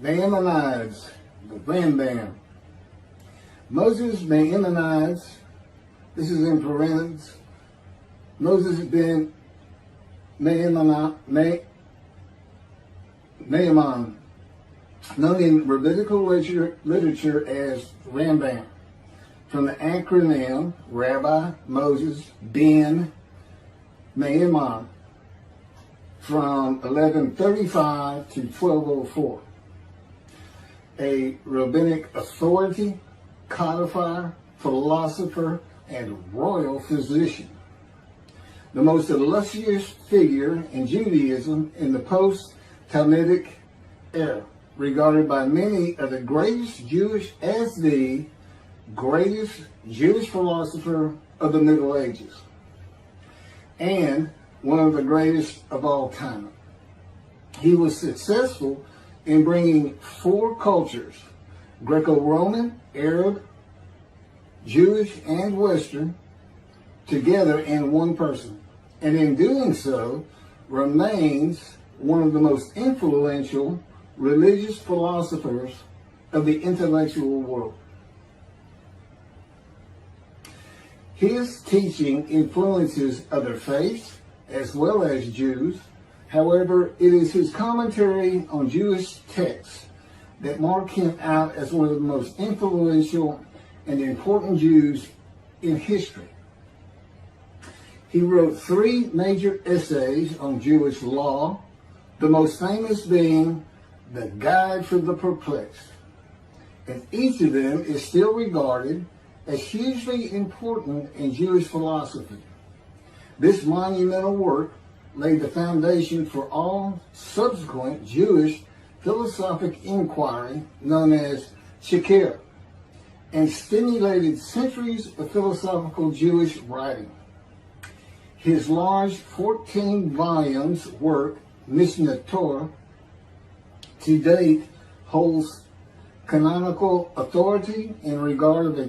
Maimonides, the Rambam. Moses Maimonides, this is in parentheses, Moses Ben Maimon, known in rabbinical literature as Rambam, from the acronym Rabbi Moses Ben Maimon, from 1135 to 1204. A rabbinic authority, codifier, philosopher, and royal physician. The most illustrious figure in Judaism in the post-talmudic era, regarded by many of the greatest Jewish philosopher of the Middle Ages, and one of the greatest of all time. He was successful in bringing four cultures, Greco-Roman, Arab, Jewish, and Western, together in one person, and in doing so remains one of the most influential religious philosophers of the intellectual world. His teaching influences other faiths as well as Jews. However, it is his commentary on Jewish texts that mark him out as one of the most influential and important Jews in history. He wrote 3 major essays on Jewish law, the most famous being The Guide for the Perplexed, and each of them is still regarded as hugely important in Jewish philosophy. This monumental work laid the foundation for all subsequent Jewish philosophic inquiry known as Chakirah, and stimulated centuries of philosophical Jewish writing. His large 14 volumes work, Mishneh Torah, to date holds canonical authority in regard of the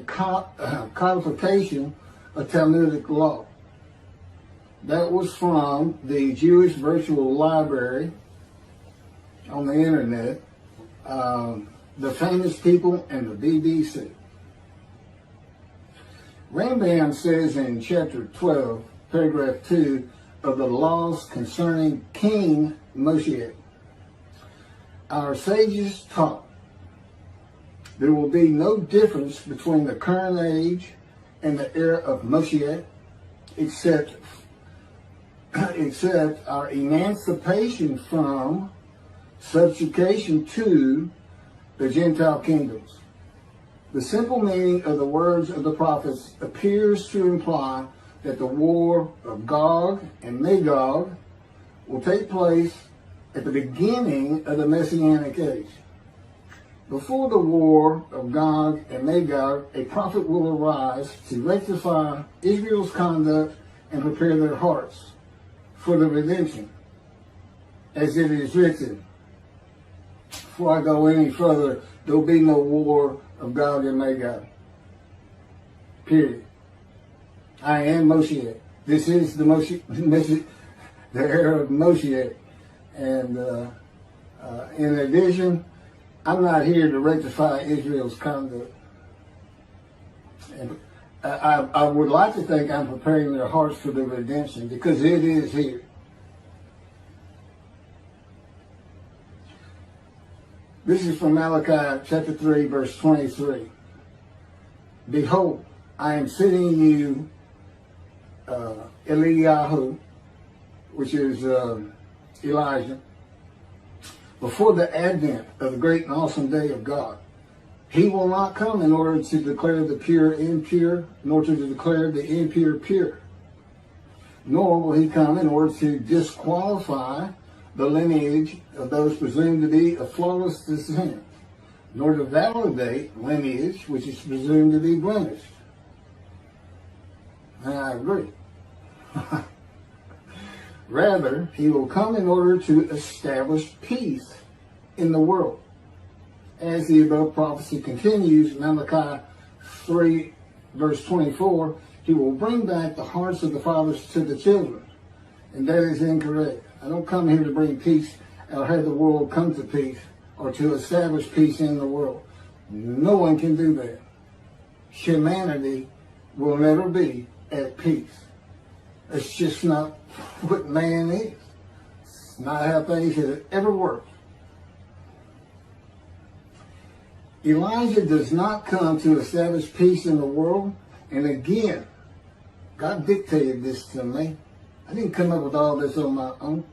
codification of Talmudic law. That was from the Jewish Virtual Library on the internet, the Famous People, and the BBC. Rambam says in chapter 12, paragraph 2 of the laws concerning King Moshiach, our sages taught there will be no difference between the current age and the era of Moshiach, except our emancipation from subjugation to the Gentile kingdoms. The simple meaning of the words of the prophets appears to imply that the war of Gog and Magog will take place at the beginning of the Messianic age. Before the war of Gog and Magog, a prophet will arise to rectify Israel's conduct and prepare their hearts for the redemption, as it is written. Before I go any further, there will be no war of Gog and Magog. Period. I am Moshiach. This is the the era of Moshiach. And in addition, I'm not here to rectify Israel's conduct. And I would like to think I'm preparing their hearts for the redemption, because it is here. This is from Malachi chapter 3, verse 23. Behold, I am sending you Eliyahu, which is Elijah, before the advent of the great and awesome day of God. He will not come in order to declare the pure impure, nor to declare the impure pure. Nor will he come in order to disqualify the lineage of those presumed to be of flawless descent, nor to validate lineage which is presumed to be blemished. And I agree. Rather, he will come in order to establish peace in the world. As the above prophecy continues, Malachi 3, verse 24, He will bring back the hearts of the fathers to the children. And that is incorrect. I don't come here to bring peace or have the world come to peace or to establish peace in the world. No one can do that. Humanity will never be at peace. It's just not what man is. It's not how things have ever worked. Elijah does not come to establish peace in the world. And again, God dictated this to me. I didn't come up with all this on my own.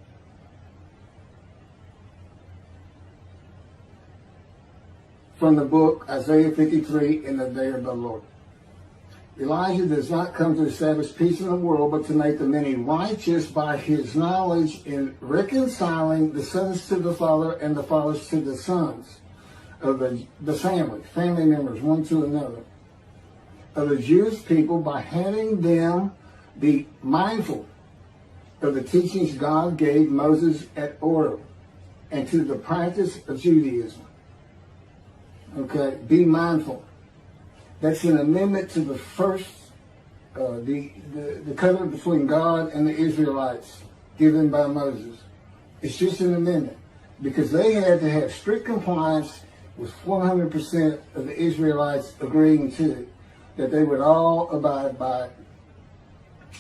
From the book Isaiah 53, In the Day of the Lord. Elijah does not come to establish peace in the world, but to make the many righteous by his knowledge in reconciling the sons to the Father and the fathers to the sons of the family members, one to another, of the Jewish people, by having them be mindful of the teachings God gave Moses at Oreb, and to the practice of Judaism. Okay, be mindful. That's an amendment to the first, the covenant between God and the Israelites given by Moses. It's just an amendment because they had to have strict compliance with 100% of the Israelites agreeing to it, that they would all abide by it.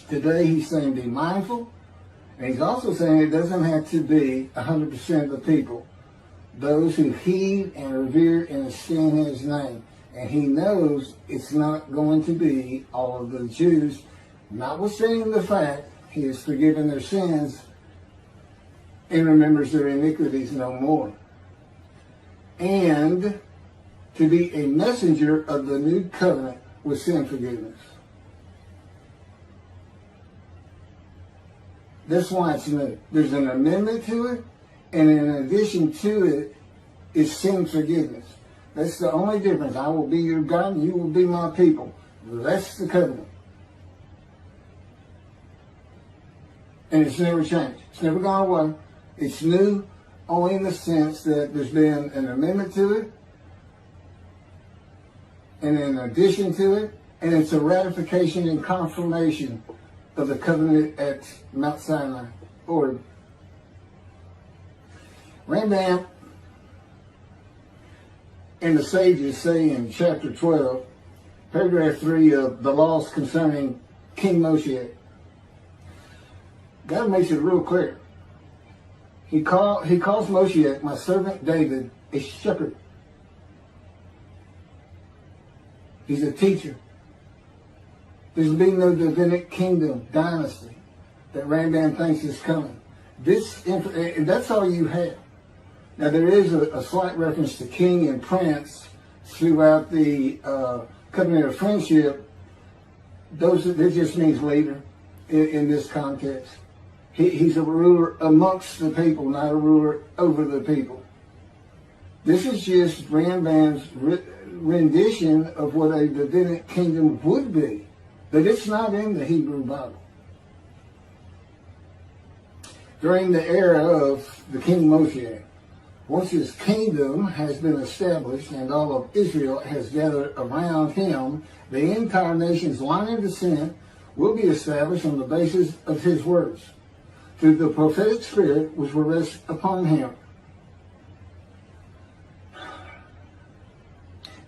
Today he's saying be mindful, and he's also saying it doesn't have to be 100% of the people, those who heed and revere and esteem his name. And he knows it's not going to be all of the Jews, notwithstanding the fact he has forgiven their sins and remembers their iniquities no more. And to be a messenger of the new covenant with sin forgiveness. That's why it's new. There's an amendment to it, and in addition to it is sin forgiveness. That's the only difference. I will be your God and you will be my people. That's the covenant. And it's never changed. It's never gone away. It's new only in the sense that there's been an amendment to it, and in addition to it, and it's a ratification and confirmation of the covenant at Mount Sinai, or Rambam and the sages say in chapter 12, paragraph 3 of the laws concerning King Moshiach. God makes it real clear. He calls Moshiach, my servant David, a shepherd. He's a teacher. There's been no Davidic kingdom, dynasty, that Rambam thinks is coming. And that's all you have. Now, there is a slight reference to king and prince throughout the covenant of friendship. That just means leader in this context. He's a ruler amongst the people, not a ruler over the people. This is just Rambam's rendition of what a Davidic kingdom would be, but it's not in the Hebrew Bible. During the era of the King Moshiach, once his kingdom has been established and all of Israel has gathered around him, the entire nation's line of descent will be established on the basis of his words, through the prophetic spirit which will rest upon him.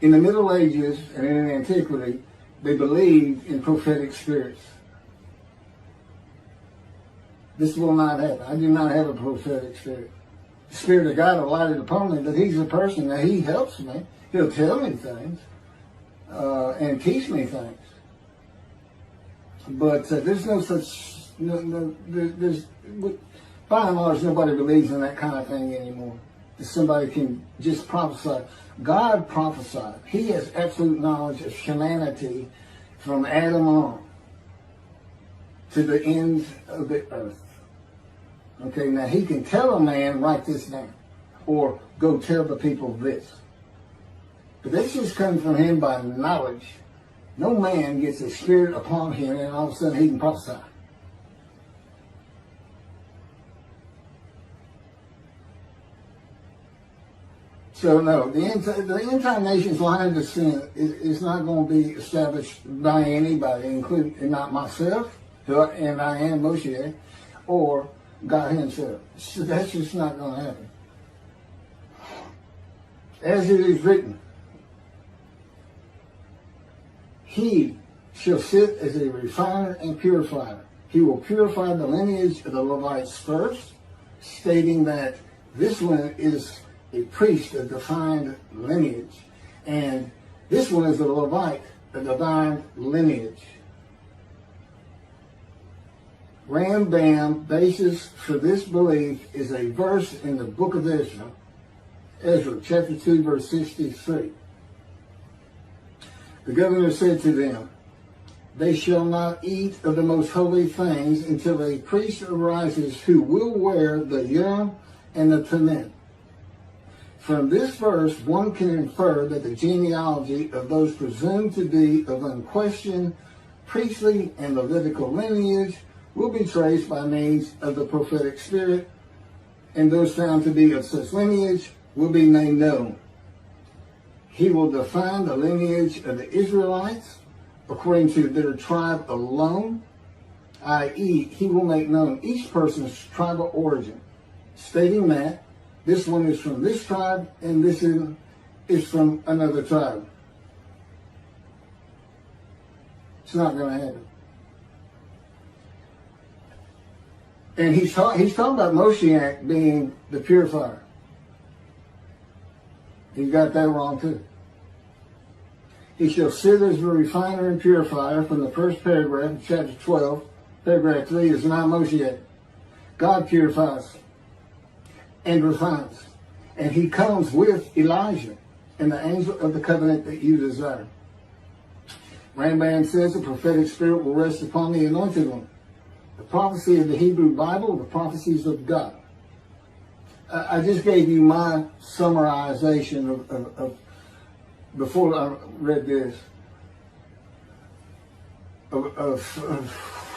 In the Middle Ages and in antiquity, they believed in prophetic spirits. This will not happen. I do not have a prophetic spirit. The Spirit of God alighted upon me, but he's a person that he helps me. He'll tell me things and teach me things. But there's no such, by and large, nobody believes in that kind of thing anymore. That somebody can just prophesy. God prophesied. He has absolute knowledge of humanity from Adam on to the end of the earth. Okay, now he can tell a man, write this down, or go tell the people this. But this just comes from him by knowledge. No man gets a spirit upon him and all of a sudden he can prophesy. So no, the end-time nation's line of descent is not going to be established by anybody, including not myself, and I am Moshiach, or God himself. So that's just not going to happen. As it is written, he shall sit as a refiner and purifier. He will purify the lineage of the Levites first, stating that this one is a priest, a defined lineage, and this one is a Levite, a divine lineage. Rambam basis for this belief is a verse in the book of Ezra, chapter 2, verse 63. The governor said to them, they shall not eat of the most holy things until a priest arises who will wear the Urim and the Thummim. From this verse, one can infer that the genealogy of those presumed to be of unquestioned priestly and Levitical lineage will be traced by means of the prophetic spirit, and those found to be of such lineage will be made known. He will define the lineage of the Israelites according to their tribe alone, i.e., he will make known each person's tribal origin, stating that this one is from this tribe and this is from another tribe. It's not going to happen. And he's talking about Moshiach being the purifier. He got that wrong too. He shall sit as a refiner and purifier from the first paragraph of chapter 12. Paragraph 3 is not Moshiach. God purifies and refines. And he comes with Elijah and the angel of the covenant that you desire. Rambam says the prophetic spirit will rest upon the anointed one. The prophecy of the Hebrew Bible, the prophecies of God. I just gave you my summarization of before I read this, of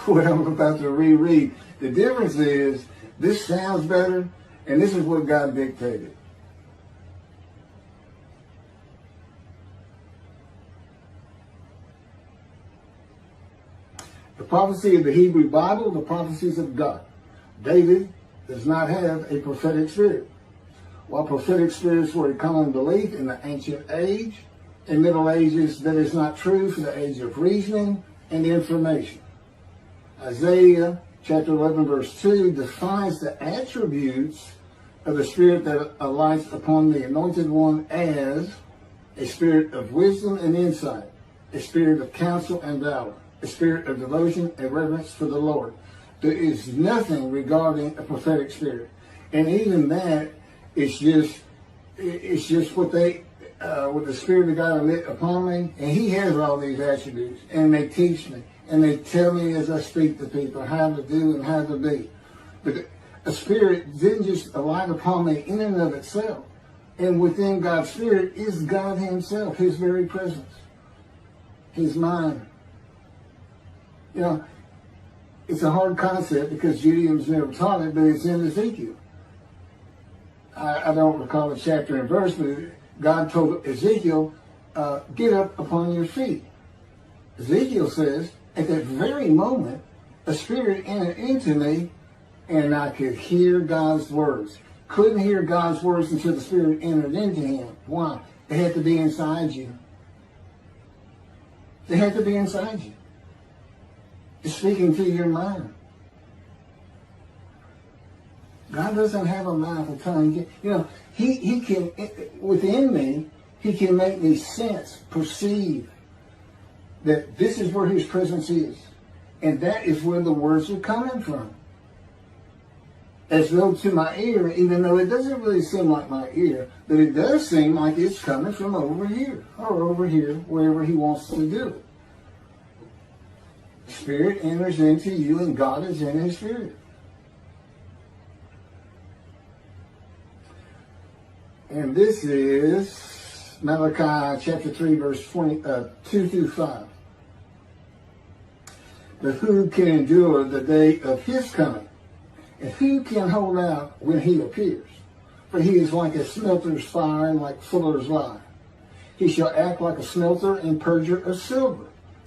what I'm about to reread. The difference is, this sounds better, and this is what God dictated. The prophecy of the Hebrew Bible, the prophecies of God. David does not have a prophetic spirit. While prophetic spirits were a common belief in the ancient age and Middle Ages, that is not true for the age of reasoning and information. Isaiah chapter 11 verse 2 defines the attributes of the spirit that alights upon the anointed one as a spirit of wisdom and insight, a spirit of counsel and valor, a spirit of devotion and reverence for the Lord. There is nothing regarding a prophetic spirit. And even that, it's just what the Spirit of God lit upon me, and he has all these attributes, and they teach me, and they tell me as I speak to people how to do and how to be. But a spirit didn't just alight upon me in and of itself. And within God's spirit is God himself, his very presence, his mind. You know, it's a hard concept because Judaism's never taught it, but it's in Ezekiel. I don't recall the chapter and verse, but God told Ezekiel, get up upon your feet. Ezekiel says, at that very moment, a spirit entered into me, and I could hear God's words. Couldn't hear God's words until the spirit entered into him. Why? They had to be inside you. They had to be inside you. It's speaking to your mind. God doesn't have a mouth or tongue. You know, he can, within me, he can make me sense, perceive that this is where his presence is. And that is where the words are coming from. As though to my ear, even though it doesn't really seem like my ear, but it does seem like it's coming from over here, or over here, wherever he wants to do it. Spirit enters into you, and God is in his spirit. And this is Malachi chapter 3, verse 2 through 5. But who can endure the day of his coming? And who can hold out when he appears? for he is like a smelter's fire and like fuller's lye. He shall act like a smelter and purger of silver,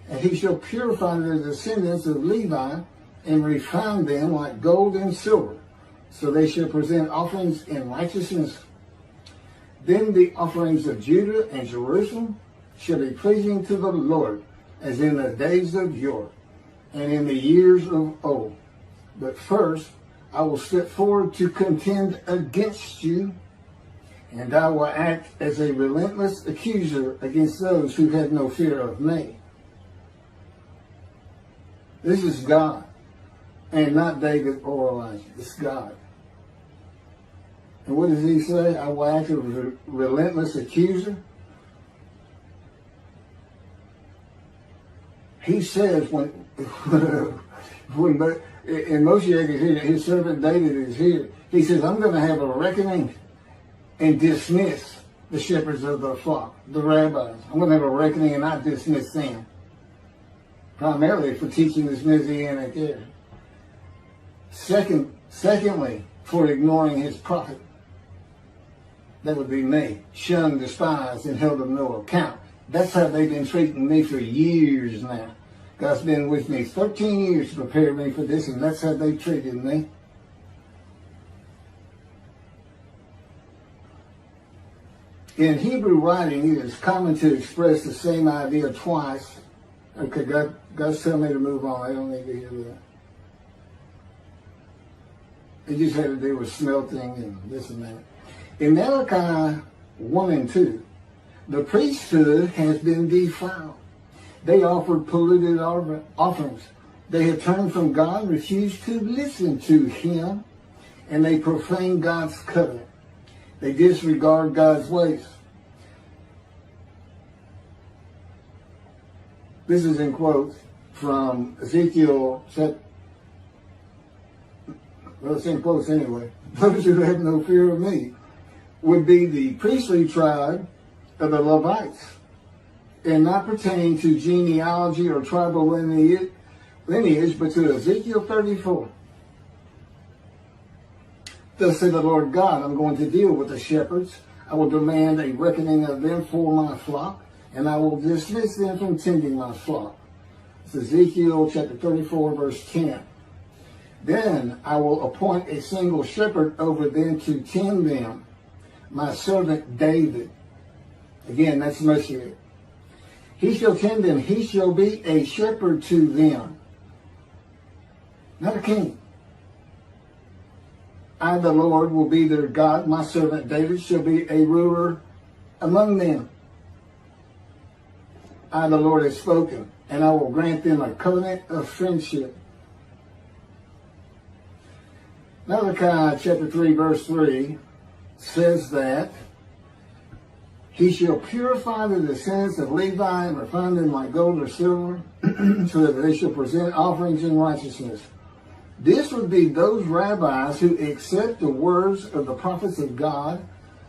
and he shall purify the descendants of Levi and refine them like gold and silver, so they shall present offerings in righteousness. Then the offerings of Judah and Jerusalem shall be pleasing to the Lord, as in the days of yore, and in the years of old. But first I will step forward to contend against you, and I will act as a relentless accuser against those who have no fear of me. This is God, and not David or Elijah. It's God. And what does he say? I will act as a relentless accuser. He says when Moshiach is here, his servant David is here, he says, I'm going to have a reckoning and dismiss the shepherds of the flock, the rabbis. I'm going to have a reckoning and not dismiss them, primarily for teaching this Messianic Era. Secondly, for ignoring his prophet. That would be me, shunned, despised, and held of no account. That's how they've been treating me for years now. God's been with me 13 years to prepare me for this, and that's how they treated me. In Hebrew writing, it is common to express the same idea twice. Okay, God's telling me to move on. I don't need to hear that. It just had to do with smelting and this and that. In Malachi 1 and 2, the priesthood has been defiled. They offered polluted offerings. They have turned from God, refused to listen to him, and they profane God's covenant. They disregard God's ways. This is in quotes from Ezekiel, well, it's in quotes anyway. Those who have no fear of me would be the priestly tribe of the Levites, and not pertaining to genealogy or tribal lineage, but to Ezekiel 34. Thus said the Lord God, I'm going to deal with the shepherds. I will demand a reckoning of them for my flock, and I will dismiss them from tending my flock. It's Ezekiel chapter 34, verse 10. Then I will appoint a single shepherd over them to tend them, my servant David. Again, that's Moshiach. He shall tend them. He shall be a shepherd to them. Not a king. I, the Lord, will be their God. My servant David shall be a ruler among them. I, the Lord, have spoken, and I will grant them a covenant of friendship. Malachi chapter 3, verse 3 says that he shall purify the descendants of Levi and refine them like gold or silver, so that they shall present offerings in righteousness. This would be those rabbis who accept the words of the prophets of God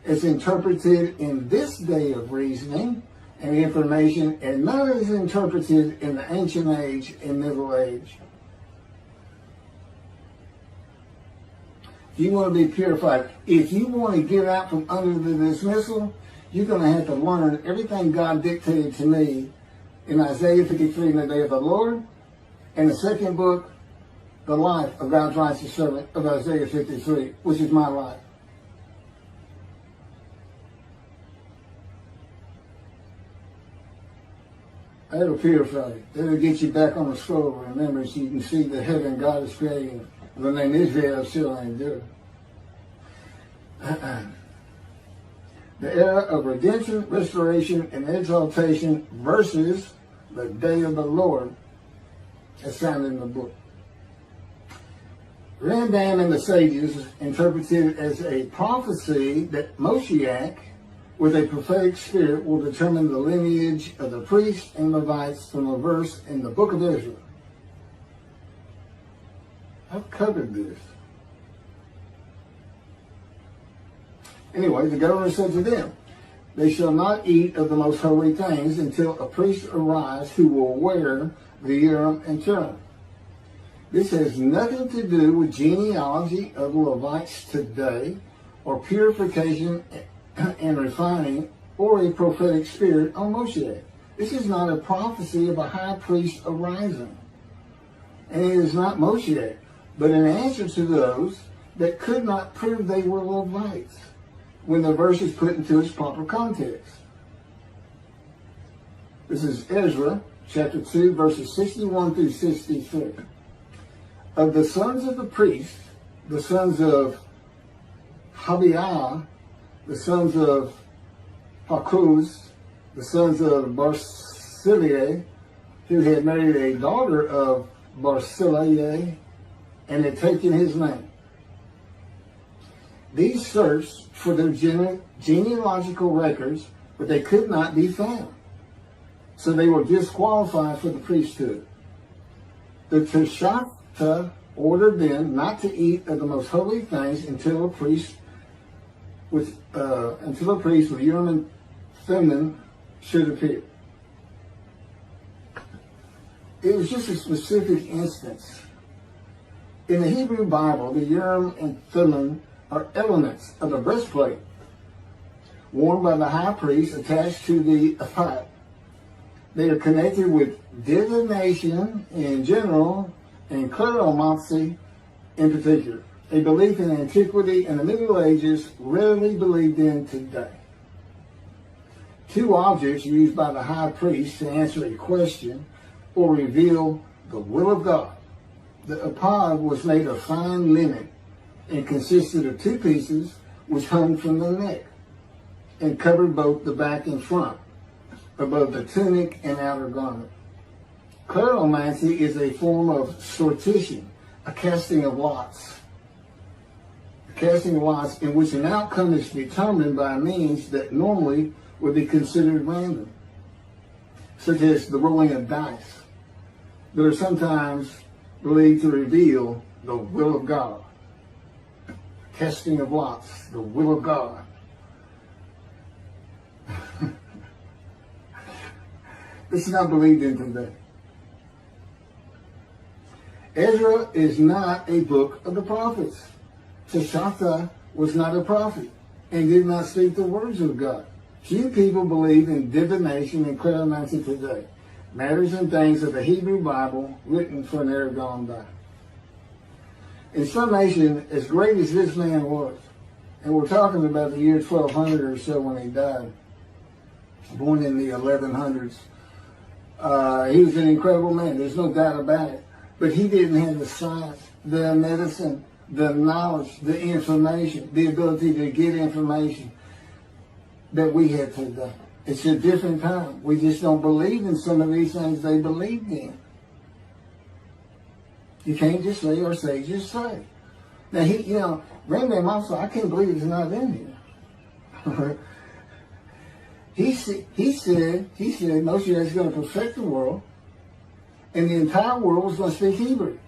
as interpreted in this day of reasoning and information, and not as interpreted in the ancient age and middle age. You want to be purified. If you want to get out from under the dismissal, you're going to have to learn everything God dictated to me in Isaiah 53 in the day of the Lord, and the second book, the life of God's righteous servant of Isaiah 53, which is my life. That'll purify you. That'll get you back on the scroll of remembrance so you can see the heaven God is creating. The name Israel still ain't good. The era of redemption, restoration, and exaltation versus the day of the Lord as found in the book. Rambam and the sages interpreted it as a prophecy that Moshiach, with a prophetic spirit, will determine the lineage of the priests and Levites from a verse in the book of Ezra. I've covered this. Anyway, the governor said to them, they shall not eat of the most holy things until a priest arise who will wear the Urim and Thummim. This has nothing to do with genealogy of Levites today or purification and refining, or a prophetic spirit on Moshiach. This is not a prophecy of a high priest arising. And it is not Moshiach, but an answer to those that could not prove they were Levites when the verse is put into its proper context. This is Ezra chapter 2, verses 61 through 63. Of the sons of the priests, the sons of Habiah, the sons of Hakuz, the sons of Barzillai, who had married a daughter of Barzillai and had taken his name. These searched for their genealogical records, but they could not be found. So they were disqualified for the priesthood. The Teshatha ordered them not to eat of the most holy things until a priest with Urim and Thummim should appear. It was just a specific instance. In the Hebrew Bible, the Urim and Thummim are elements of the breastplate worn by the high priest attached to the ephod. They are connected with divination in general and kleromancy in particular, a belief in antiquity and the Middle Ages rarely believed in today. Two objects used by the high priest to answer a question or reveal the will of God. The ephod was made of fine linen and consisted of two pieces which hung from the neck and covered both the back and front, above the tunic and outer garment. Kleromancy is a form of sortition, a casting of lots. A casting of lots in which an outcome is determined by means that normally would be considered random, such as the rolling of dice, that are sometimes believed to reveal the will of God. Casting of lots, the will of God. This is not believed in today. Ezra is not a book of the prophets. Teshatha was not a prophet and did not speak the words of God. Few people believe in divination and kleromancy today, matters and things of the Hebrew Bible written for an era gone by. In summation, as great as this man was, and we're talking about the year 1200 or so when he died, born in the 1100s, he was an incredible man. There's no doubt about it. But he didn't have the science, the medicine, the knowledge, the information, the ability to get information that we have today. It's a different time. We just don't believe in some of these things they believed in. You can't just say our sages say. Now, Rambam also, I can't believe it's not in here. He said Moshiach is going to perfect the world, and the entire world is going to speak Hebrew.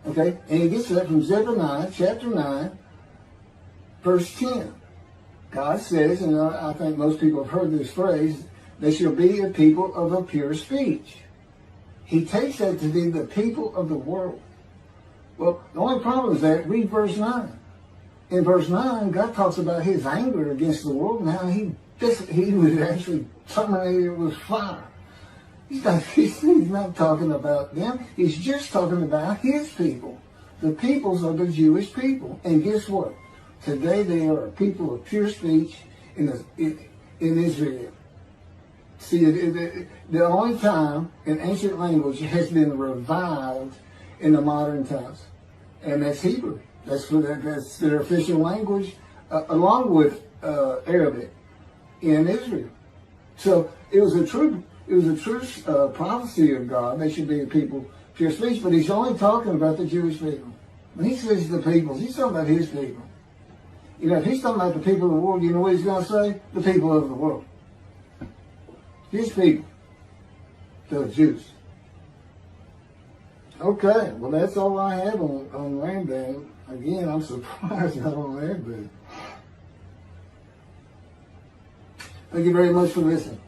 Okay? And he gets that from Zephaniah chapter 9, verse 10. God says, and I think most people have heard this phrase, they shall be a people of a pure speech. He takes that to be the people of the world. Well, the only problem is that, read verse 9. In verse 9, God talks about his anger against the world and how he was actually terminated with fire. He's not talking about them. He's just talking about his people. The peoples of the Jewish people. And guess what? Today they are a people of pure speech in Israel. See, the only time an ancient language has been revived in the modern times, and that's Hebrew. That's their official language, along with Arabic in Israel. So it was a true prophecy of God. They should be a people pure speech, but he's only talking about the Jewish people. When he says the peoples, he's talking about his people. If he's talking about the people of the world, you know what he's going to say? The people of the world. His people. The Jews. Okay, well that's all I have on Rambam. Again, I'm surprised I don't have that. Thank you very much for listening.